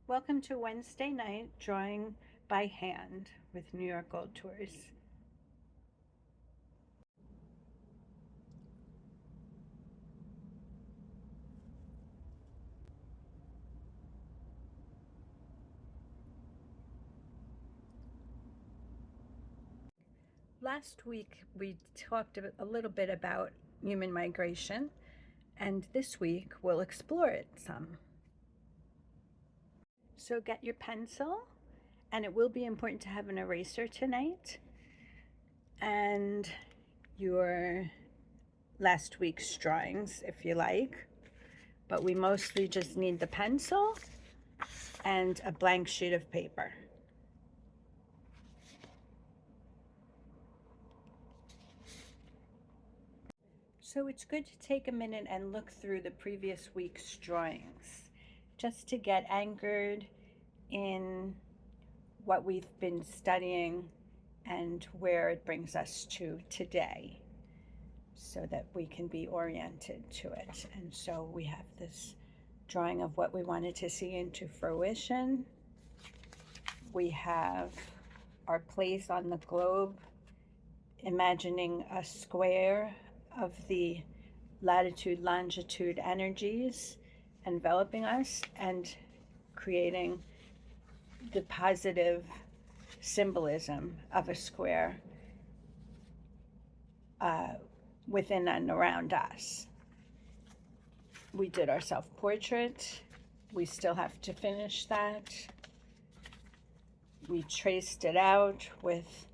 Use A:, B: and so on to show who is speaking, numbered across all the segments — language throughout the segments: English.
A: Welcome to Wednesday night drawing by hand with New York Gold Tours. Last week we talked a little bit about human migration, and this week we'll explore it some. So get your pencil, and it will be important to have an eraser tonight, and your last week's drawings if you like, but we mostly just need the pencil and a blank sheet of paper. So it's good to take a minute and look through the previous week's drawings just to get anchored in what we've been studying and where it brings us to today so that we can be oriented to it. And so we have this drawing of what we wanted to see into fruition. We have our place on the globe, imagining a square of the latitude, longitude energies enveloping us and creating the positive symbolism of a square within and around us. We did our self-portrait. We still have to finish that. We traced it out with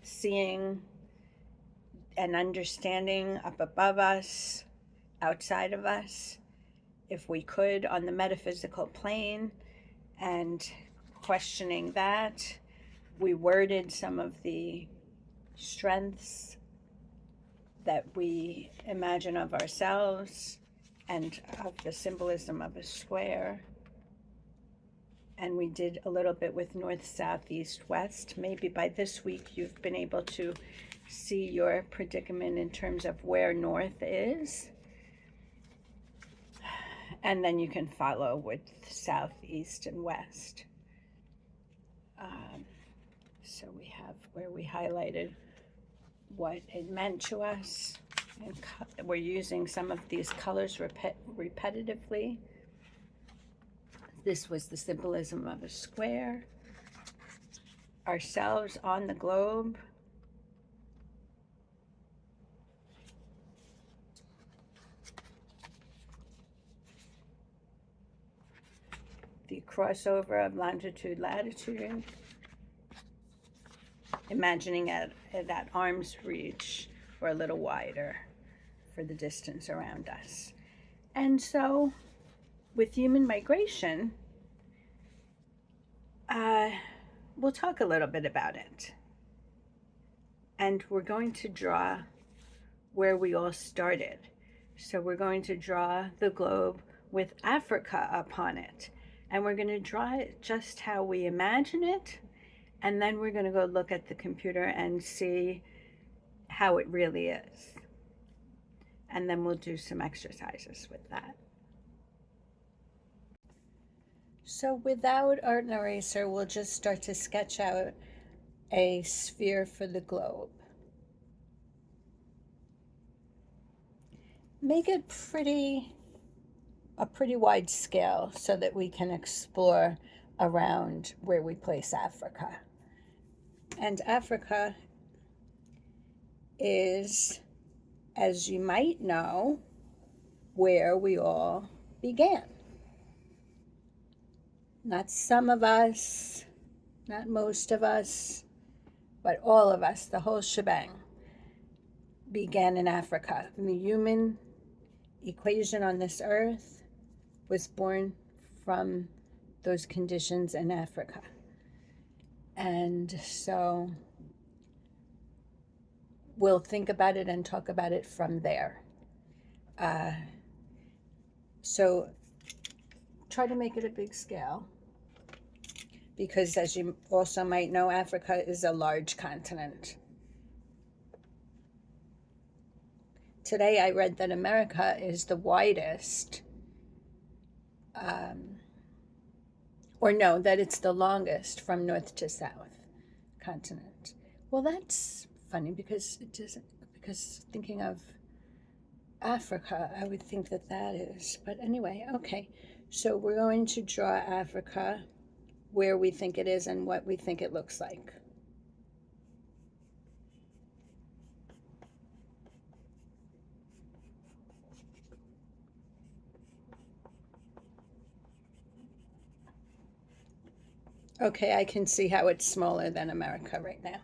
A: seeing and understanding up above us, outside of us, if we could, on the metaphysical plane, and questioning that. We worded some of the strengths that we imagine of ourselves and of the symbolism of a square. And we did a little bit with north, south, east, west. Maybe by this week you've been able to see your predicament in terms of where north is. And then you can follow with south, east, and west. So we have where we highlighted what it meant to us. And we're using some of these colors repetitively. This was the symbolism of a square. Ourselves on the globe. The crossover of longitude, latitude. Imagining it at arm's reach or a little wider for the distance around us. And so with human migration, we'll talk a little bit about it. And we're going to draw where we all started. So we're going to draw the globe with Africa upon it. And we're going to draw it just how we imagine it. And then we're going to go look at the computer and see how it really is. And then we'll do some exercises with that. So without an eraser, we'll just start to sketch out a sphere for the globe. Make it a pretty wide scale so that we can explore around where we place Africa. And Africa is, as you might know, where we all began. Not some of us, not most of us, but all of us, the whole shebang, began in Africa. And the human equation on this earth was born from those conditions in Africa. And so we'll think about it and talk about it from there. So try to make it a big scale, because as you also might know, Africa is a large continent. Today I read that America is the widest or no, that it's the longest from north to south continent. Well, that's funny because it doesn't, because thinking of Africa, I would think that that is. But anyway, okay. So we're going to draw Africa where we think it is and what we think it looks like. Okay, I can see how it's smaller than America right now.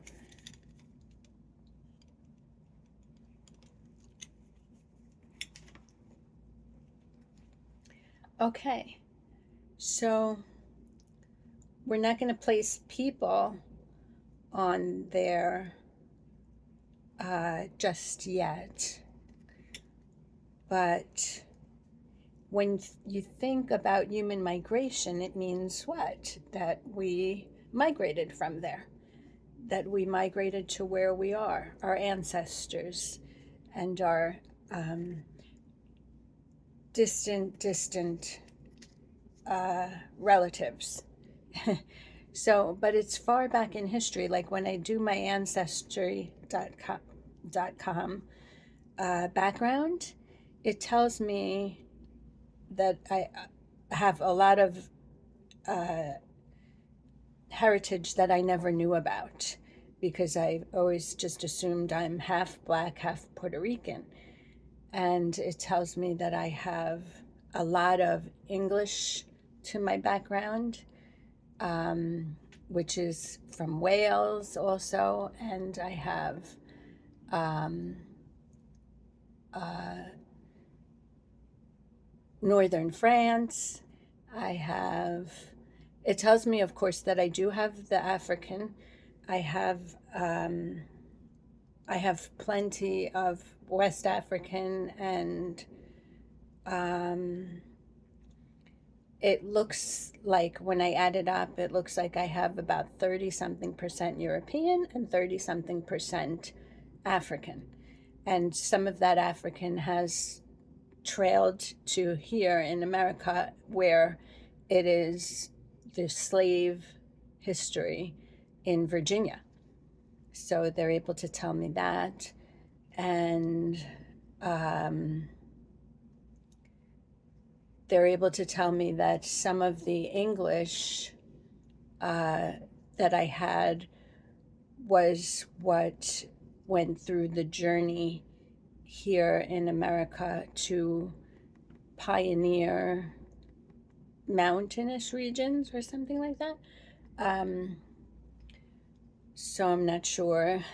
A: Okay, so we're not going to place people on there just yet. But when you think about human migration, it means what? That we migrated from there, that we migrated to where we are, our ancestors and our distant relatives. So, but it's far back in history. Like when I do my ancestry.com background, it tells me that I have a lot of heritage that I never knew about because I always just assumed I'm half black, half Puerto Rican. And it tells me that I have a lot of English to my background, which is from Wales also, and I have northern France. I have, it tells me, of course, that I do have the African. I have plenty of West African, and it looks like when I add it up, it looks like I have about 30 something percent European and 30 something percent African. And some of that African has trailed to here in America, where it is the slave history in Virginia. So they're able to tell me that. And they're able to tell me that some of the English that I had was what went through the journey here in America to pioneer mountainous regions or something like that. So I'm not sure,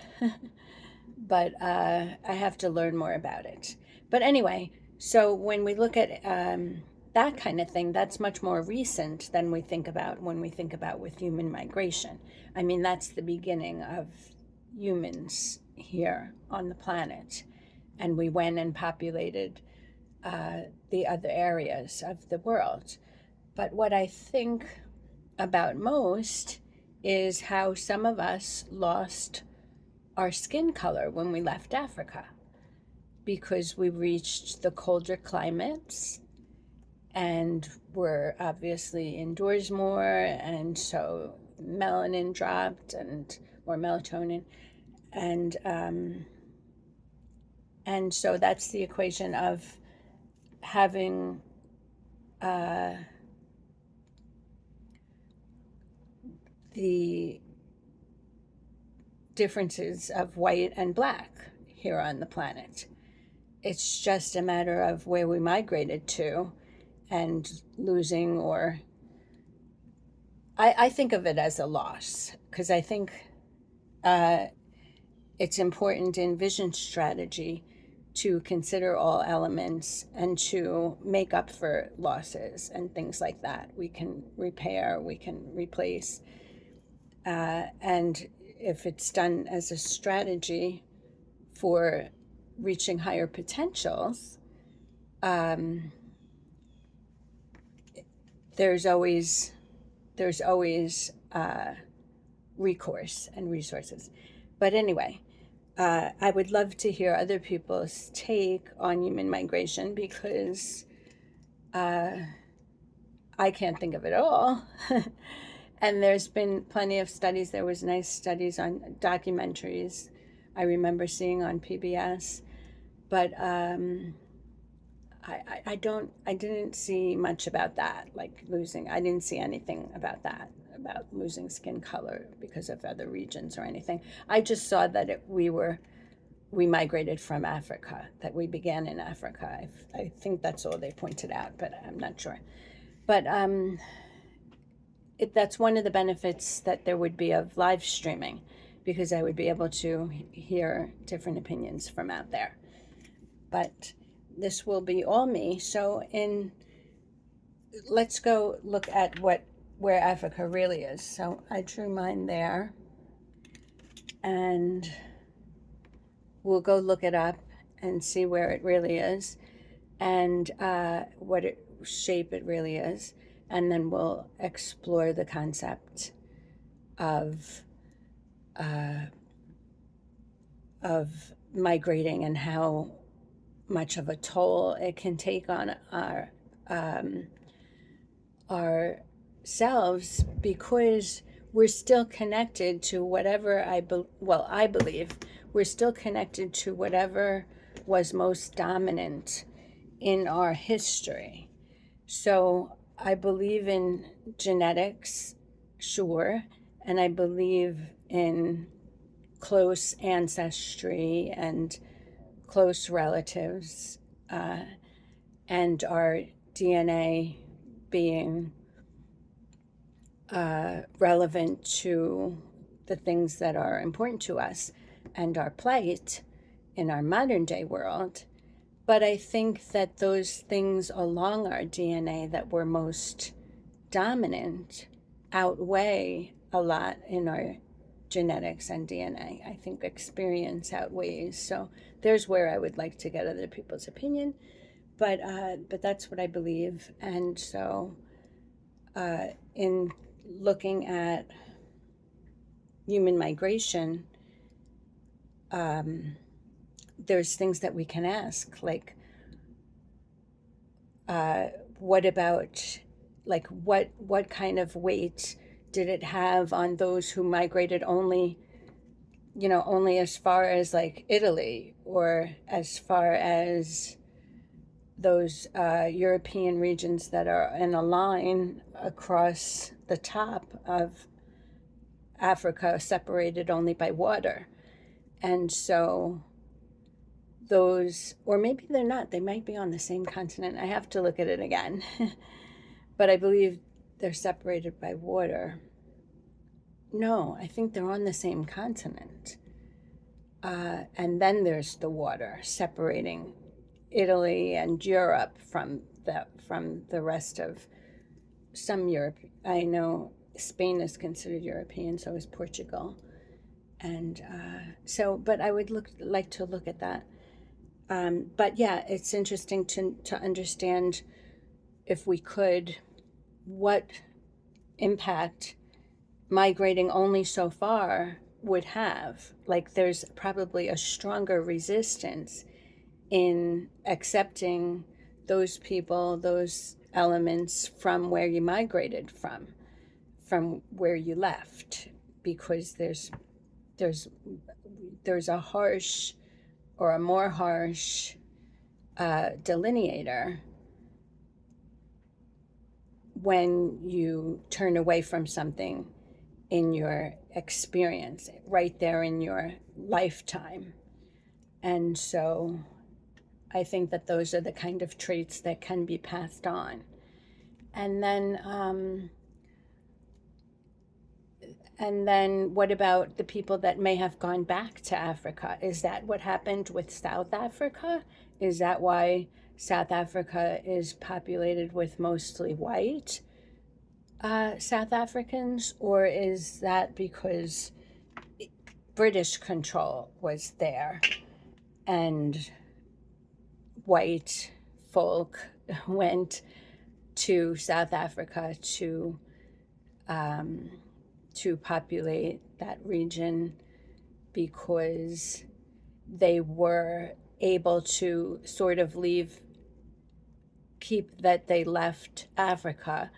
A: but I have to learn more about it. But anyway, so when we look at that kind of thing, that's much more recent than we think about when we think about with human migration. I mean, that's the beginning of humans here on the planet. And we went and populated the other areas of the world. But what I think about most is how some of us lost our skin color when we left Africa because we reached the colder climates and we're obviously indoors more, and so melanin dropped, and or melatonin, and so that's the equation of having the differences of white and black here on the planet. It's just a matter of where we migrated to and losing, or I think of it as a loss because I think it's important in vision strategy to consider all elements and to make up for losses and things like that. We can repair, we can replace. And if it's done as a strategy for reaching higher potentials, there's always recourse and resources. But anyway, I would love to hear other people's take on human migration because I can't think of it all. And there's been plenty of studies. There was nice studies on documentaries I remember seeing on PBS, but I didn't see much about that, like losing. I didn't see anything about that, about losing skin color because of other regions or anything. I just saw that we migrated from Africa, that we began in Africa. I think that's all they pointed out, but I'm not sure. But that's one of the benefits that there would be of live streaming, because I would be able to hear different opinions from out there. But this will be all me. So let's go look at where Africa really is. So I drew mine there, and we'll go look it up and see where it really is, and what shape it really is, and then we'll explore the concept of migrating and how much of a toll it can take on ourselves, because we're still connected to whatever I believe we're still connected to whatever was most dominant in our history. So I believe in genetics, sure, and I believe in close ancestry and close relatives, and our DNA being relevant to the things that are important to us and our plight in our modern day world. But I think that those things along our DNA that were most dominant outweigh a lot in our genetics and DNA. I think experience outweighs. So there's where I would like to get other people's opinion, but that's what I believe. And so in looking at human migration, there's things that we can ask, like what about, like what kind of weight did it have on those who migrated only as far as like Italy, or as far as those European regions that are in a line across the top of Africa, separated only by water. And so those, or maybe they're not, they might be on the same continent. I have to look at it again. But I believe they're separated by water. No, I think they're on the same continent. And then there's the water separating Italy and Europe from the rest of some Europe. I know Spain is considered European, so is Portugal. And but I would like to look at that. But yeah, it's interesting to understand, if we could, what impact migrating only so far would have. Like, there's probably a stronger resistance in accepting those people, those elements from where you migrated from where you left, because there's a harsh, or a more harsh delineator when you turn away from something in your experience, right there in your lifetime. And so I think that those are the kind of traits that can be passed on. And then what about the people that may have gone back to Africa? Is that what happened with South Africa? Is that why South Africa is populated with mostly white South Africans? Or is that because British control was there and white folk went to South Africa to populate that region because they were able to sort of they left Africa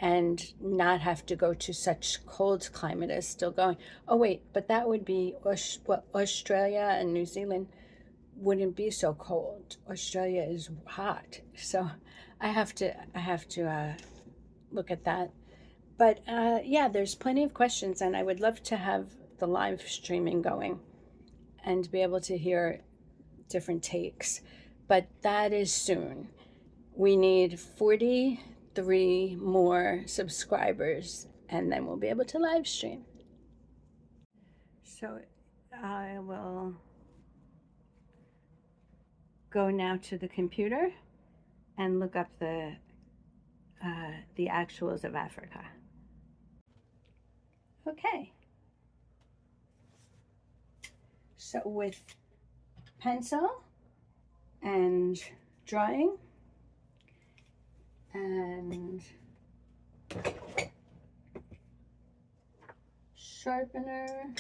A: and not have to go to such cold climate as still going. Oh wait, but that would be Australia and New Zealand wouldn't be so cold. Australia is hot, so I have to look at that. But yeah, there's plenty of questions, and I would love to have the live streaming going and be able to hear different takes. But that is soon. We need 43 more subscribers, and then we'll be able to live stream. So I will go now to the computer and look up the actuals of Africa. Okay. So with pencil and drawing and sharpener,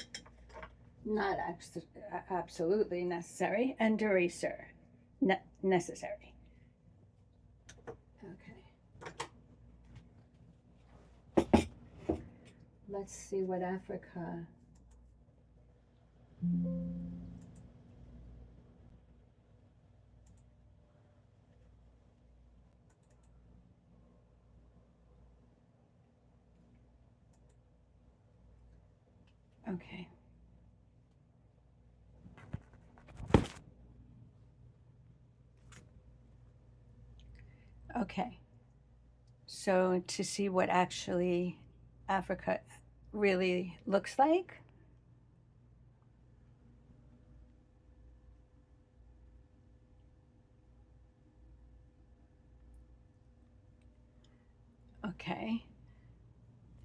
A: not absolutely necessary, and eraser, necessary. Okay. Let's see what Africa. Okay. Okay. So to see what actually Africa really looks like. Okay.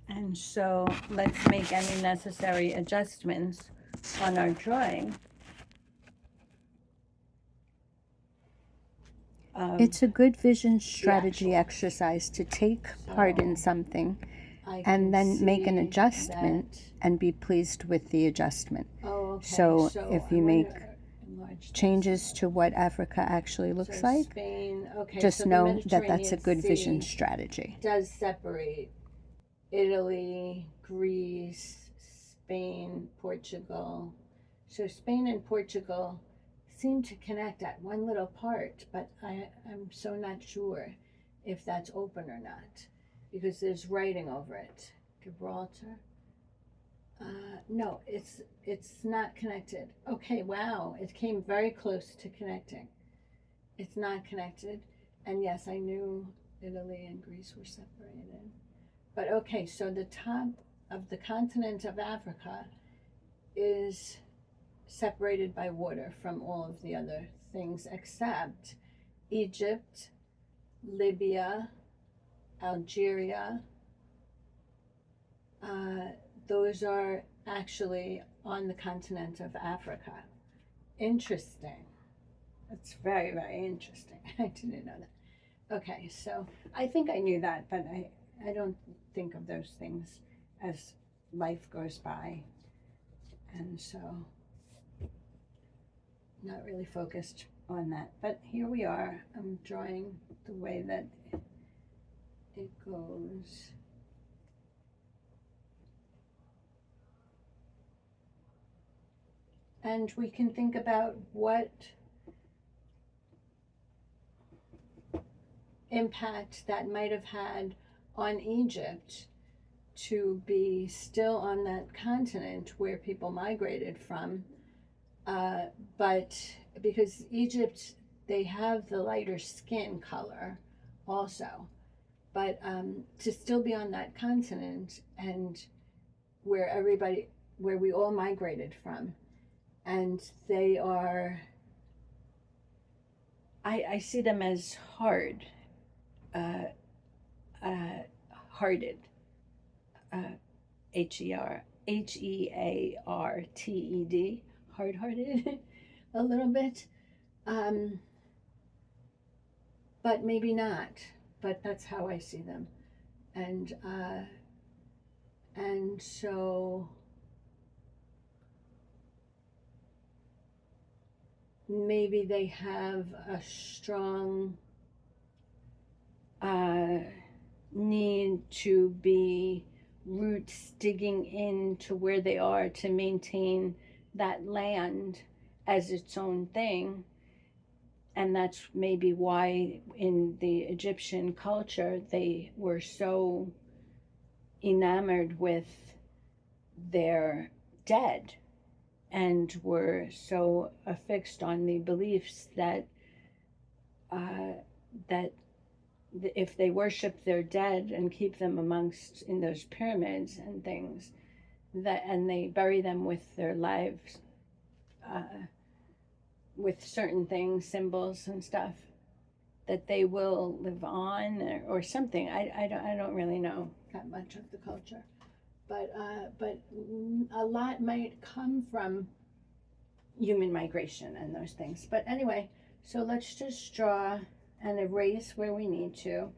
A: And so let's make any necessary adjustments on our drawing. It's a good vision strategy exercise to take part in something and then make an adjustment and be pleased with the adjustment. So if you make changes to what Africa actually looks like, just know that that's a good vision strategy. Does separate Italy, Greece, Spain, Portugal. So Spain and Portugal seem to connect at one little part, but I'm so not sure if that's open or not, because there's writing over it. Gibraltar. No, it's not connected. Okay, wow, it came very close to connecting. It's not connected, and yes, I knew Italy and Greece were separated. But okay, so the top of the continent of Africa is separated by water from all of the other things except Egypt, Libya, Algeria. Those are actually on the continent of Africa. Interesting. That's very, very interesting. I didn't know that. Okay, so I think I knew that, but I don't think of those things as life goes by. And so not really focused on that. But here we are. I'm drawing the way that it goes. And we can think about what impact that might have had on Egypt to be still on that continent where people migrated from. But because Egypt, they have the lighter skin color also, but to still be on that continent and where we all migrated from, and they are, I see them as hard, hearted, Hearted, hard-hearted, a little bit, but maybe not. But that's how I see them, and so maybe they have a strong need to be roots digging into where they are to maintain that land as its own thing. And that's maybe why in the Egyptian culture they were so enamored with their dead and were so affixed on the beliefs that that if they worship their dead and keep them amongst in those pyramids and things, that and they bury them with their lives, with certain things, symbols and stuff, that they will live on, or something. I don't really know that much of the culture, but a lot might come from human migration and those things. But anyway, so let's just draw and erase where we need to.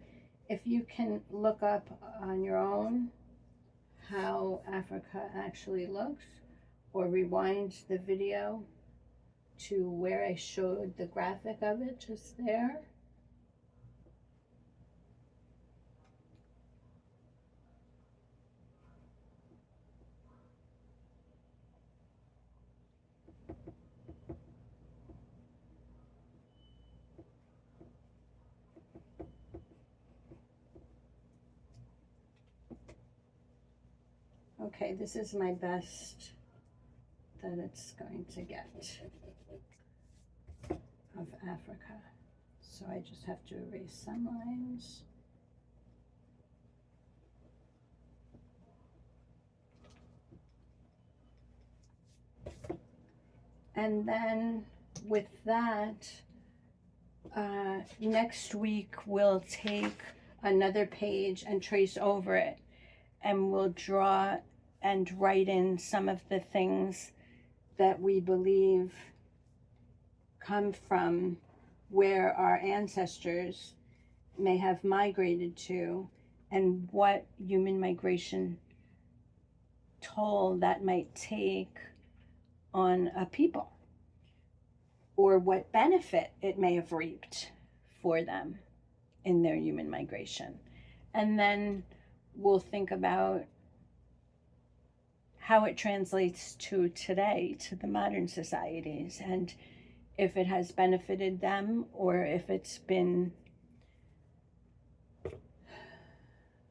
A: If you can look up on your own how Africa actually looks, or rewind the video to where I showed the graphic of it just there. Okay, this is my best that it's going to get of Africa. So I just have to erase some lines. And then with that, next week we'll take another page and trace over it, and we'll draw and write in some of the things that we believe come from where our ancestors may have migrated to, and what human migration toll that might take on a people, or what benefit it may have reaped for them in their human migration. And then we'll think about how it translates to today, to the modern societies, and if it has benefited them or if it's been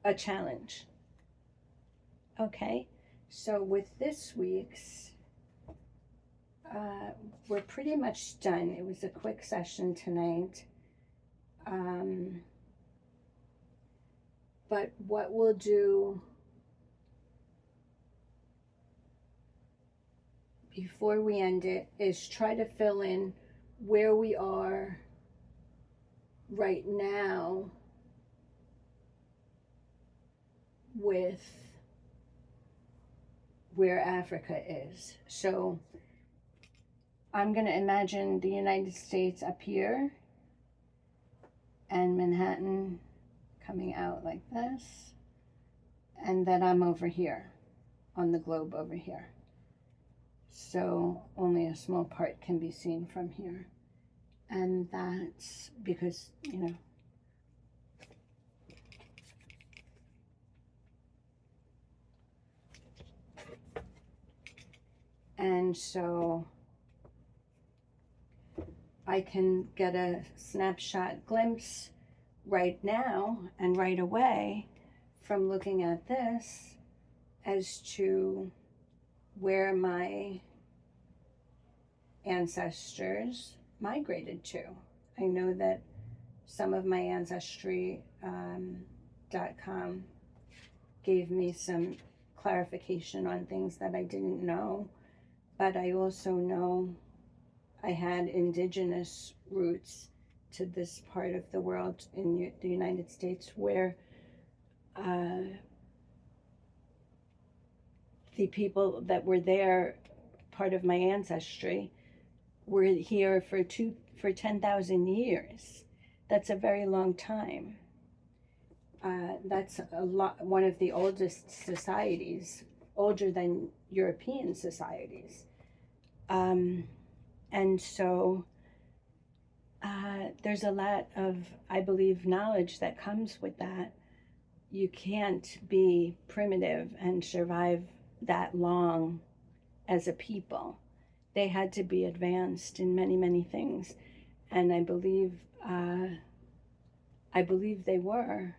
A: a challenge. Okay, so with this week's, we're pretty much done. It was a quick session tonight. But what we'll do before we end it is try to fill in where we are right now with where Africa is. So I'm going to imagine the United States up here and Manhattan coming out like this, and then I'm over here on the globe over here. So only a small part can be seen from here. And that's because, you know, and so I can get a snapshot glimpse right now and right away from looking at this as to where my ancestors migrated to. I know that some of my ancestry.com gave me some clarification on things that I didn't know, but I also know I had indigenous roots to this part of the world in the United States, where the people that were there, part of my ancestry, were here for 10,000 years. That's a very long time. That's a lot. One of the oldest societies, older than European societies, and so there's a lot of, I believe, knowledge that comes with that. you can't be primitive and survive that long as a people. They had to be advanced in many, many things, and uh, I believe they were.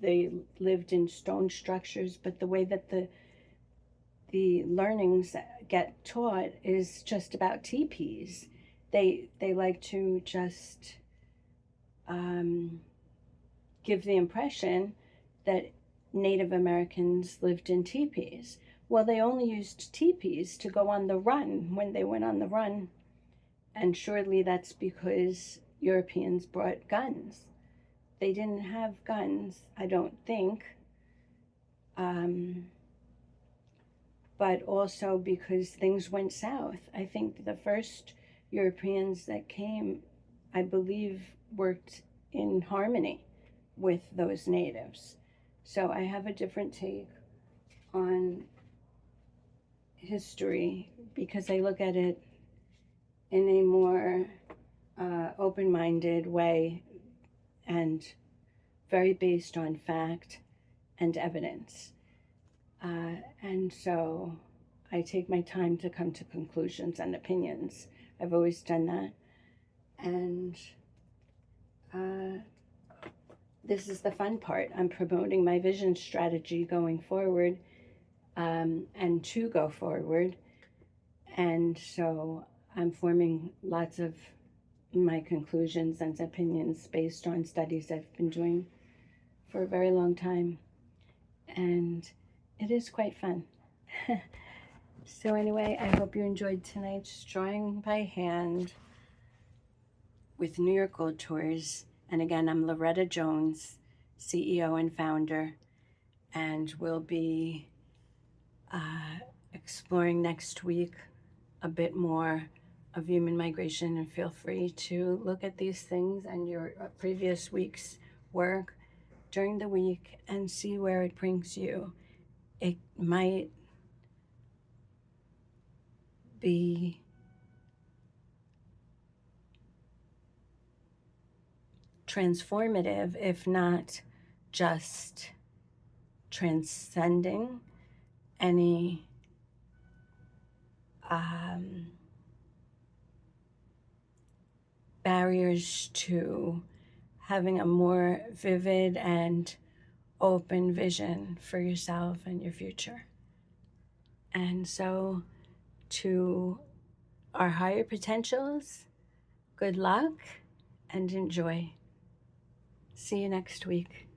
A: They lived in stone structures, but the way that the learnings get taught is just about teepees. They like to just um, give the impression that Native Americans lived in teepees. Well, they only used teepees to go on the run when they went on the run, and surely that's because Europeans brought guns. They didn't have guns, I don't think, um, but also because things went south. I think the first Europeans that came, I believe, worked in harmony with those natives. So I have a different take on history because I look at it in a more open minded way and very based on fact and evidence. And so I take my time to come to conclusions and opinions. I've always done that. And this is the fun part. I'm promoting my vision strategy going forward, and to go forward. And so I'm forming lots of my conclusions and opinions based on studies I've been doing for a very long time. And it is quite fun. So anyway, I hope you enjoyed tonight's drawing by hand with New York Gold Tours. And again, I'm Loretta Jones, CEO and founder, and we'll be exploring next week a bit more of human migration. And feel free to look at these things and your previous week's work during the week and see where it brings you. It might be transformative, if not just transcending any barriers to having a more vivid and open vision for yourself and your future. And so, to our higher potentials, good luck and enjoy. See you next week.